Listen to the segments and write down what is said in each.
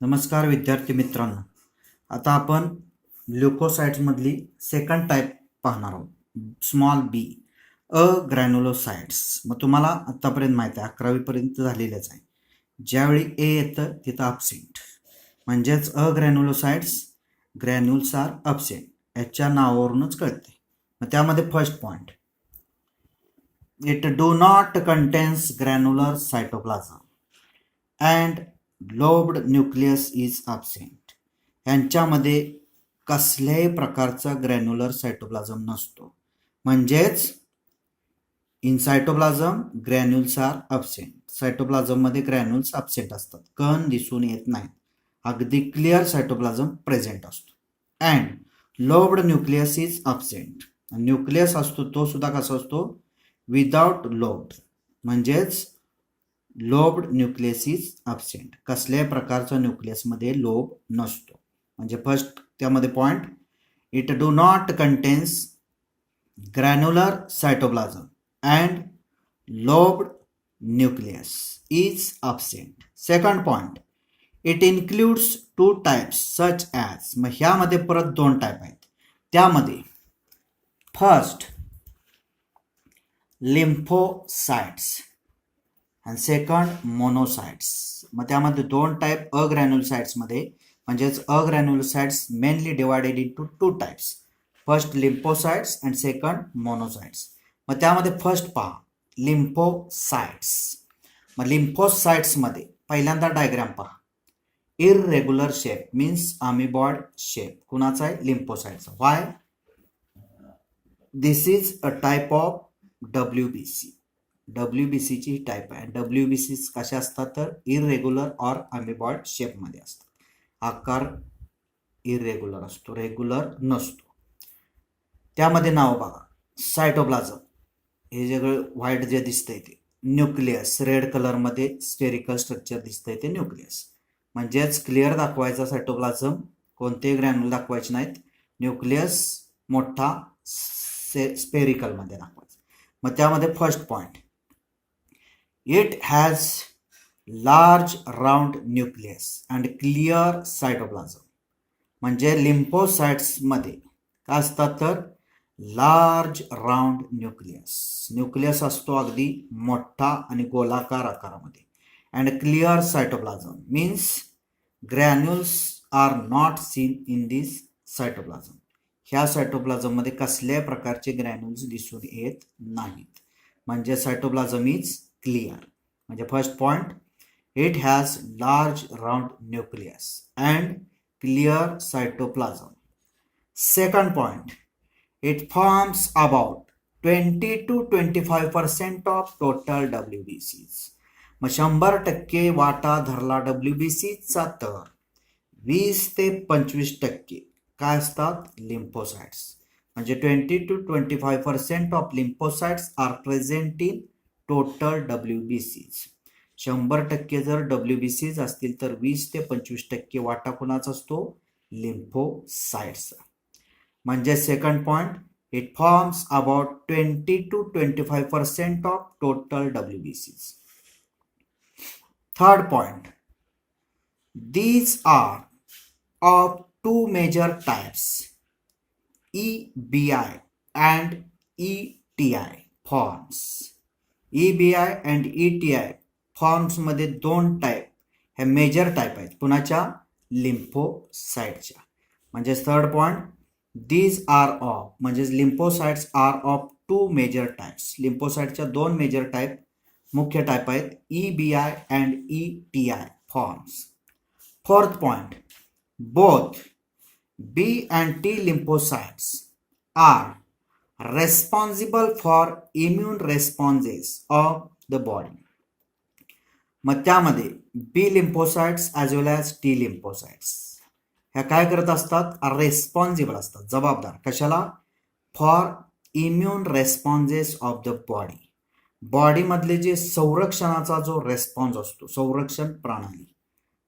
नमस्कार विद्यार्थी मित्रांनो, आता आपण ल्युकोसाइट्समधली सेकंड टाईप पाहणार आहोत, स्मॉल बी अग्रॅन्युलोसाइट्स. मग तुम्हाला आत्तापर्यंत माहिती आहे 11वीपर्यंत झालेलंच आहे. ज्यावेळी ए येतं तिथं अब्सेंट, म्हणजेच अग्रॅन्युलोसाइट्स, ग्रॅन्युल्स आर अब्सेंट, याच्या नावावरूनच कळते. मग त्यामध्ये first point, it do not contains granular cytoplasm and lobed nucleus is absent. यांच्यामध्ये कसल्याही प्रकारचा ग्रॅन्युलर सायटोप्लाझम नसतो, म्हणजेच in cytoplasm granules are absent. सायटोप्लाझममध्ये ग्रॅन्युल्स अब्सेंट असतात, कण दिसून येत नाहीत, अगदी क्लिअर सायटोप्लाझम प्रेझेंट असतो. And lobed nucleus is absent. Nucleus असतो तो सुद्धा कसा असतो, विदाउट लोब्ड, म्हणजेच लोब्ड न्यूक्लियस इज अब्सेंट. कसल्याही प्रकारचा न्यूक्लियसमध्ये लोब नसतो. म्हणजे फर्स्ट त्यामध्ये point, it do not contains granular cytoplasm and lobed nucleus is absent. Second point, it includes two types such as. मग ह्यामध्ये परत दोन टाईप आहेत. त्यामध्ये फर्स्ट लिम्फोसाइट्स आणि सेकंड मोनोसाइट्स. मग त्यामध्ये दोन टाईप अग्रॅन्युलोसाइट्समध्ये, म्हणजेच agranulocytes mainly divided into two types, first lymphocytes and second monocytes. मग त्यामध्ये फर्स्ट पहा, लिम्फोसाइट्स. मग लिम्फोसाइट्समध्ये पहिल्यांदा डायग्राम पहा, irregular shape means amoeboid shape. कुणाचा आहे, लिम्फोसाइट्सचा. Why, this is a type of WBC. WBCची ही टाईप आहे. WBC कशा असतात तर इररेग्युलर ऑर अमिबॉइड शेपमध्ये असतात. आकार इररेग्युलर असतो, रेग्युलर नसतो. त्यामध्ये नाव बघा, सायटोप्लाझम, हे जे व्हाईट जे दिसतंय ते न्यूक्लियस, रेड कलरमध्ये स्फेरिकल स्ट्रक्चर दिसतंय ते न्यूक्लियस. म्हणजेच क्लिअर दाखवायचा सायटोप्लाझम, कोणते ग्रॅन्युल दाखवायचे नाहीत, न्यूक्लियस मोठा स्फेरिकलमध्ये दाखवायचा. मग त्यामध्ये first point, it has large round nucleus and clear cytoplasm. म्हणजे लिम्फोसाइट्समध्ये काय असतात तर लार्ज राऊंड न्यूक्लियस, न्यूक्लियस असतो अगदी मोठा आणि गोलाकार आकारामध्ये. And clear cytoplasm means granules are not seen in this cytoplasm. ह्या सायटोप्लाझममध्ये कसल्याही प्रकारचे ग्रॅन्युल्स दिसून येत नाहीत, म्हणजे सायटोप्लाझम इज क्लिअर. म्हणजे first point, it has large round nucleus and clear cytoplasm. Second point, it forms about 20 to 25% of total WBCs. मग 100% वाटा धरला WBCचा तर 20 ते 25% काय असतात, लिम्फोसाइट्स. म्हणजे 20 to 25% of lymphocytes are present in total WBCs. 100% जर WBCs असतील तर 20 ते 25% वाटा कुणाचा असतो, लिम्फोसाइट्सचा. म्हणजे second point, it forms about 20 to 25% of total WBCs. Third point, these are of two major types, EBI and ETI forms. EBI and ETI forms मध्ये दोन टाईप, हे मेजर टाईप आहेत कुणाच्या, लिम्फोसाइटच्या. म्हणजे third point, these are of, म्हणजे lymphocytes are of two major types. लिम्फोसाइटच्या दोन मेजर टाईप, मुख्य टाईप आहेत, EBI and ETI forms. Fourth point, both B and T lymphocytes are responsible for immune responses of the body. मग त्यामध्ये B lymphocytes as well as T lymphocytes ह्या काय करत असतात, रेस्पॉन्सिबल असतात, जबाबदार कशाला, for immune responses of the body. बॉडीमधले जे संरक्षणाचा जो रेस्पॉन्स असतो, संरक्षण प्रणाली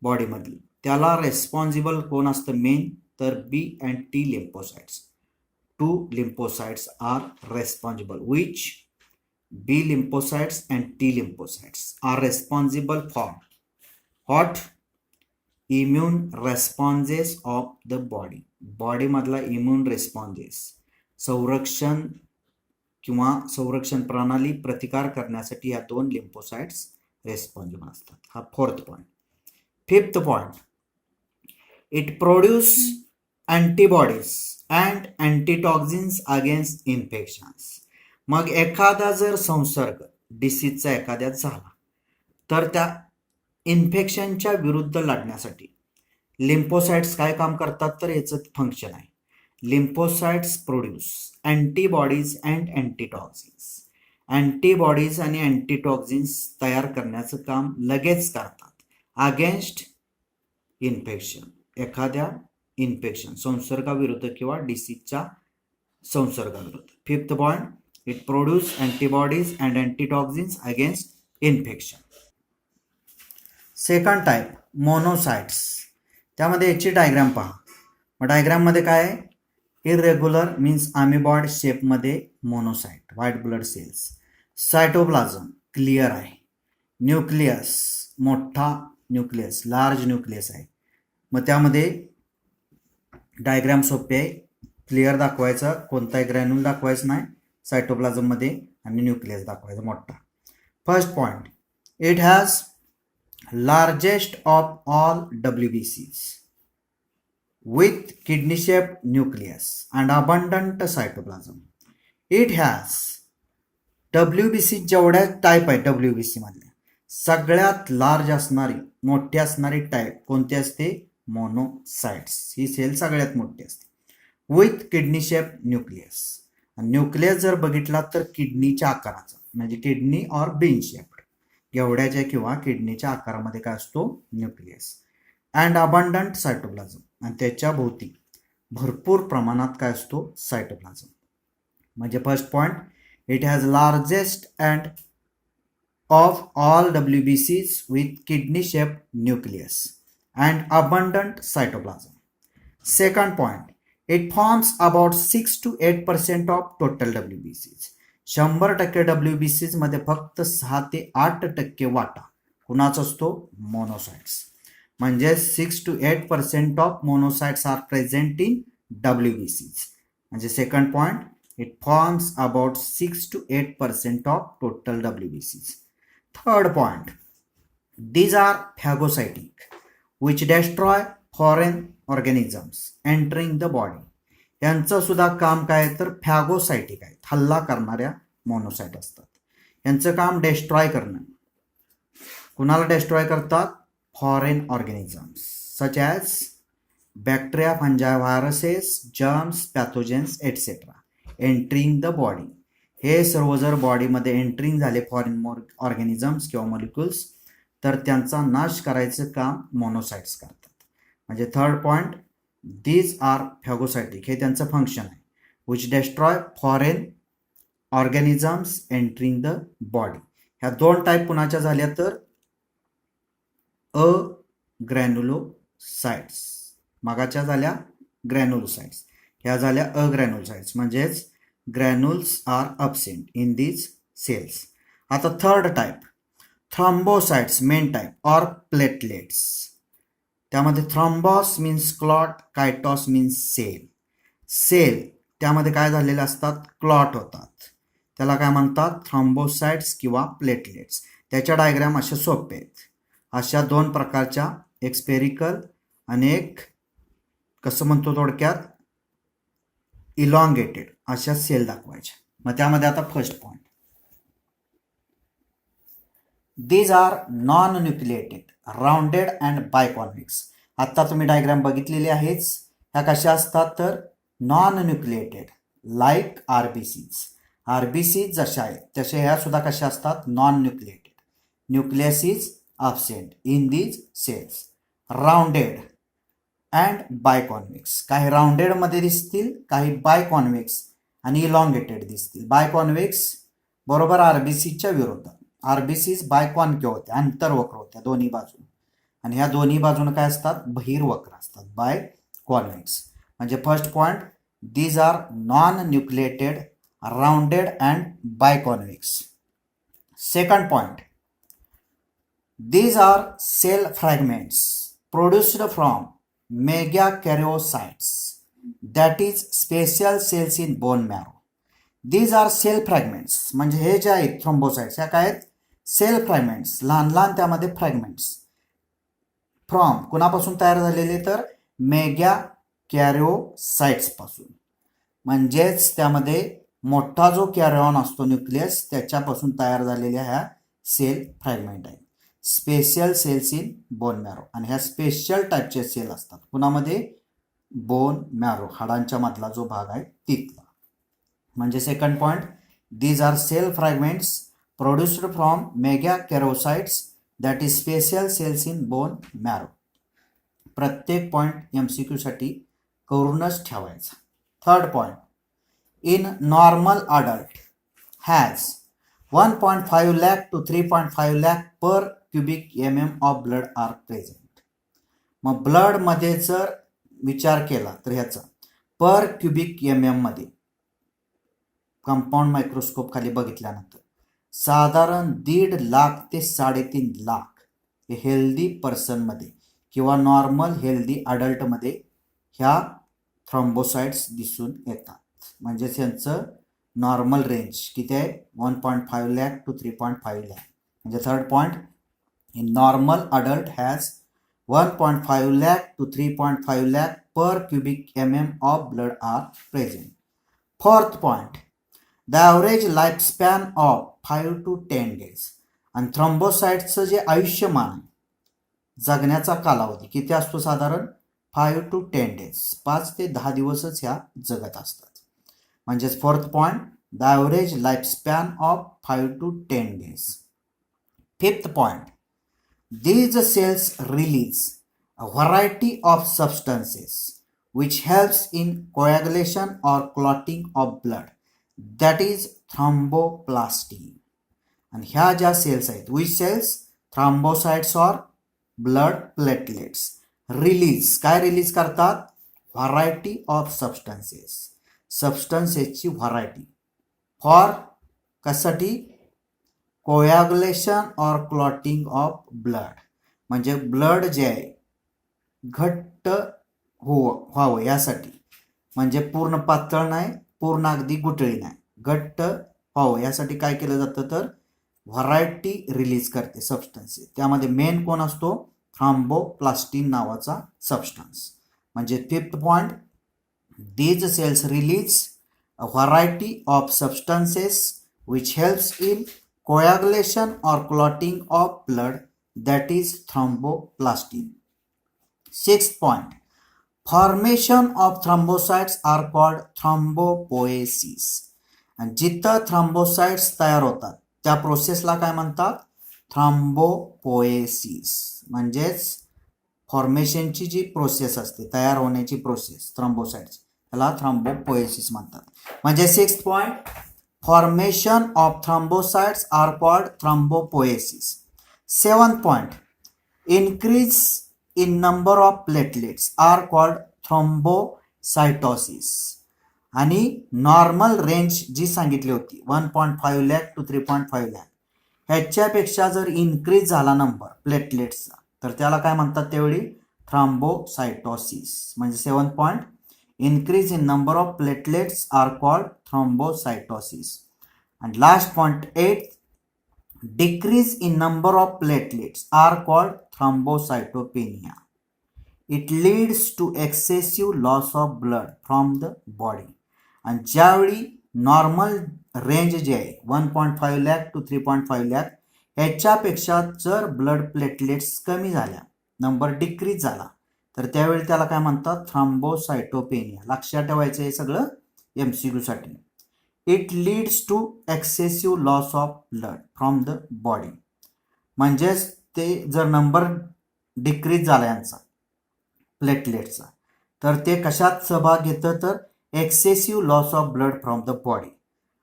बॉडीमधली, त्याला रेस्पॉन्सिबल कोण असतं मेन तर B and T lymphocytes. Two lymphocytes are responsible, which B lymphocytes and T lymphocytes are responsible for what? Immune responses of the body, बॉडीमधला इम्यून रेस्पॉन्सेस, संरक्षण किंवा संरक्षण प्रणाली प्रतिकार करण्यासाठी या दोन लिम्फोसाइट्स रेस्पॉन्सिबल असतात. हा fourth point. Fifth point, it produce antibodies and antitoxins against infections. मग एखादा जर संसर्ग डिसीजचा एखाद्यात झाला तर त्या इन्फेक्शनच्या विरुद्ध लढण्यासाठी लिम्फोसाइट्स काय काम करतात, तर याचं फंक्शन आहे. Lymphocytes produce antibodies and antitoxins. Antibodies आणि अँटीटॉक्झिन्स तयार करण्याचं काम लगेच करतात अगेन्स्ट इन्फेक्शन, एखाद्या इन्फेक्शन संसर्गाविरुद्ध किंवा डिसीजच्या संसर्गाविरुद्ध. Fifth point, it produce antibodies and antitoxins against infection. Second type monocytes. त्यामध्ये याची डायग्राम पहा. मग डायग्राममध्ये काय आहे, इरेग्युलर मीन्स अमिबॉइड शेपमध्ये monocyte, white blood cells. Cytoplasm clear आहे. न्यूक्लियस मोठा न्यूक्लियस, लार्ज न्यूक्लियस आहे. मग त्यामध्ये डायग्राम सोपे आहे, क्लिअर दाखवायचा, कोणताही ग्रॅन्युल दाखवायचं नाही सायटोप्लाझममध्ये, आणि न्यूक्लियस दाखवायचा मोठा. First point, it has largest of all WBCs with kidney shaped nucleus and abundant cytoplasm. It has WBC जेवढ्या टाईप आहे WBC मधल्या सगळ्यात लार्ज असणारी मोठी असणारी टाईप कोणती असते, मोनोसाइट्स. ही सेल सगळ्यात मोठी असते. With kidney shape nucleus. Nucleus जर बघितला तर किडनीच्या आकाराचा, म्हणजे किडनी ऑर बीन शेप, एवढ्याच्या किंवा किडनीच्या आकारामध्ये काय असतो, न्यूक्लियस. अँड अबंडंट सायटोप्लाझम, आणि त्याच्या भोवती भरपूर प्रमाणात काय असतो, सायटोप्लाझम. म्हणजे first point, it has largest and of all WBCs with kidney shape nucleus and abundant cytoplasm. Second point, it forms about 6 to 8% of total WBCs. 100% WBCs मध्ये फक्त 6 ते 8% वाटा कुणाचा असतो, मोनोसाइट्स. म्हणजे 6 to 8% of monocytes are present in WBCs. म्हणजे second point, it forms about 6 to 8% of total WBCs. Third point, these are phagocytic which destroy foreign organisms entering the body. यांचं सुद्धा काम काय तर फॅगोसायटिक आहे, हल्ला करणाऱ्या मोनोसाइट असतात. यांचं काम डेस्ट्रॉय करणं. कुणाला डेस्ट्रॉय करतात, foreign organisms such as bacteria, fungi, viruses, germs, pathogens etcetera entering the body. हे सर्व जर बॉडीमध्ये एंट्रिंग झाले फॉरेन ऑर्गॅनिझम्स किंवा मॉलिक्युल्स, तर त्यांचा नाश करायचं काम मोनोसाइट्स करतात. म्हणजे third point, these are phagocytic, हे त्यांचं फंक्शन आहे. which destroy foreign organisms entering the body. ह्या दोन टाईप कुणाच्या झाल्या तर अग्रॅन्युलोसाइट्स, मागाच्या झाल्या ग्रॅन्युलोसाइट्स, ह्या झाल्या अग्रॅन्युलोसाइट्स. म्हणजेच granules are absent in these cells. आता third type thrombocytes, main type or platelets. त्यामध्ये thrombos means clot, kytos means cell. Cell त्यामध्ये काय झालेले असतात, क्लॉट होतात, त्याला काय म्हणतात, थ्रॉम्बोसाइट्स किंवा प्लेटलेट्स. त्याच्या डायग्राम अशा सोपे आहेत. अशा दोन प्रकारच्या, एक स्पेरिकल आणि एक कसं म्हणतो थोडक्यात इलॉंगेटेड, अशा सेल दाखवायच्या. मग त्यामध्ये आता first point, these are non-nucleated, rounded and biconvex. आता तुम्ही डायग्राम बघितलेली आहेच. ह्या कशा असतात तर non nucleated, like RBCs. RBCs जशा आहेत तशा ह्या सुद्धा कशा असतात, non nucleated. Nucleus is absent in these cells. Rounded and biconvex. काही राउंडेड मध्ये दिसतील, काही बायकॉन्व्हेक्स आणि इलॉंगेटेड दिसतील. बायकॉन्व्हेक्स बरोबर RBCच्या विरोधात. RBCs बायकॉन्केव्ह होत्या, अंतर्वक्र होत्या दोन्ही बाजून, आणि ह्या दोन्ही बाजून काय असतात, बहिर्वक्र असतात, बायकॉन्व्हेक्स. म्हणजे first point, these are non nucleated, rounded and biconvex. Second point, these are cell fragments produced from megakaryocytes, that is special cells in bone marrow. These are cell fragments. म्हणजे हे जे आहेत थ्रोम्बोसाइट्स ह्या काय आहेत sale fragments, लहान लहान त्यामध्ये फ्रॅगमेंट्स फ्रॉम कुणापासून तयार झालेले तर मेगा कॅरिओसाइट्स पासून. म्हणजेच त्यामध्ये मोठा जो कॅरिओन असतो न्यूक्लियस त्याच्यापासून तयार झालेल्या ह्या सेल फ्रॅगमेंट आहेत. Special cells in bone marrow. आणि ह्या स्पेशल टाईपचे सेल असतात कुणामध्ये बोन मॅरो हाडांच्या मधला जो भाग आहे तिथला. म्हणजे second point these are cell fragments produced from megakaryocytes that is special cells in bone marrow. प्रत्येक पॉइंट MCQ साठी करूनच ठेवायचा. Third point in normal adult has 1.5 lakh to 3.5 lakh per cubic mm of blood are present. मग blood मध्ये जर विचार केला तर ह्याचा पर क्युबिक mm मध्ये कंपाऊंड मायक्रोस्कोप खाली बघितल्यानंतर साधारण 1.5 लाख ते 3.5 लाख हे हेल्दी पर्सनमध्ये किंवा नॉर्मल हेल्दी अडल्टमध्ये ह्या थ्रोम्बोसाइट्स दिसून येतात. म्हणजे त्यांचं नॉर्मल रेंज किती आहे 1.5 lakh to 3.5 lakh. म्हणजे third point in normal adult has 1.5 lakh to 3.5 lakh per cubic mm of blood are present. Fourth point the average life span of 5 to 10 days. आणि थ्रोम्बोसाइट्सचं जे आयुष्यमान आहे जगण्याचा कालावधी किती असतो साधारण 5 to 10 days. 5 ते 10 दिवसच ह्या जगत असतात. म्हणजेच fourth point the average life span of 5 to 10 days. Fifth point these cells release a variety of substances which helps in coagulation or clotting of blood, that is thromboplastin. आणि ह्या ज्या cells आहेत which cells thrombocytes or blood platelets release काय release करतात variety of substances. सबस्टन्सेसची variety for कशासाठी coagulation और clotting of blood. म्हणजे ब्लड जे आहे घट्ट व्हावं यासाठी. म्हणजे पूर्ण पातळ नाही पूर्ण अगदी गुटळी नाही घट्ट व्हावं यासाठी काय केलं जातं तर व्हरायटी रिलीज करते सबस्टन्सेस. त्यामध्ये मेन कोण असतो थ्रॉम्बोप्लास्टिन नावाचा सबस्टन्स. म्हणजे fifth point these cells release a variety of substances which helps in coagulation or clotting of blood, that is thromboplastin. Sixth point formation of thrombocytes are called thrombopoiesis. आणि जिथं thrombocytes तयार होतात त्या प्रोसेसला काय म्हणतात थ्रॉम्बोपोएसिस. म्हणजेच फॉर्मेशनची जी प्रोसेस असते तयार होण्याची प्रोसेस थ्रोम्बोसाइट्स त्याला थ्रॉम्बोपोएसिस म्हणतात. म्हणजे sixth point formation of thrombocytes are called thrombopoiesis. Seventh point increase in number of platelets are called thrombocytosis. आणि नॉर्मल रेंज जी सांगितली होती 1.5 lakh to 3.5 lakh ह्याच्यापेक्षा जर इन्क्रीज झाला नंबर प्लेटलेट्सचा तर त्याला काय म्हणतात त्यावेळी थ्रॉम्बोसायटोसिस. म्हणजे 7th point increase in number of platelets are called thrombocytosis. And last point 8 decrease in number of platelets are called thrombocytopenia. It leads to excessive loss of blood from the body. आणि ज्यावेळी normal range जे आहे 1.5 lakh to 3.5 lakh ह्याच्यापेक्षा जर blood platelets कमी झाल्या number decrease झाला तर त्यावेळी त्याला काय म्हणतात थ्रॉम्बोसायटोपेनिया. लक्षात ठेवायचं हे सगळं MCQ साठी. It leads to excessive loss of blood from the body. म्हणजेच ते जर नंबर डिक्रीज झाला यांचा प्लेटलेटचा तर ते कशात सहभाग घेतं तर excessive loss of blood from the body.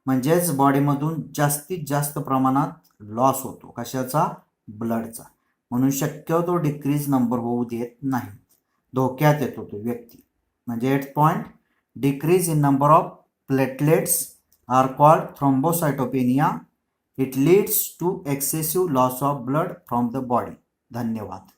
म्हणजेच बॉडीमधून जास्तीत जास्त प्रमाणात लॉस होतो कशाचा ब्लडचा. म्हणून शक्यतो डिक्रीज नंबर होऊ देत नाही धोक्यात येतो तो व्यक्ती. म्हणजे 8th point decrease in number of platelets are called thrombocytopenia. It leads to excessive loss of blood from the body. धन्यवाद.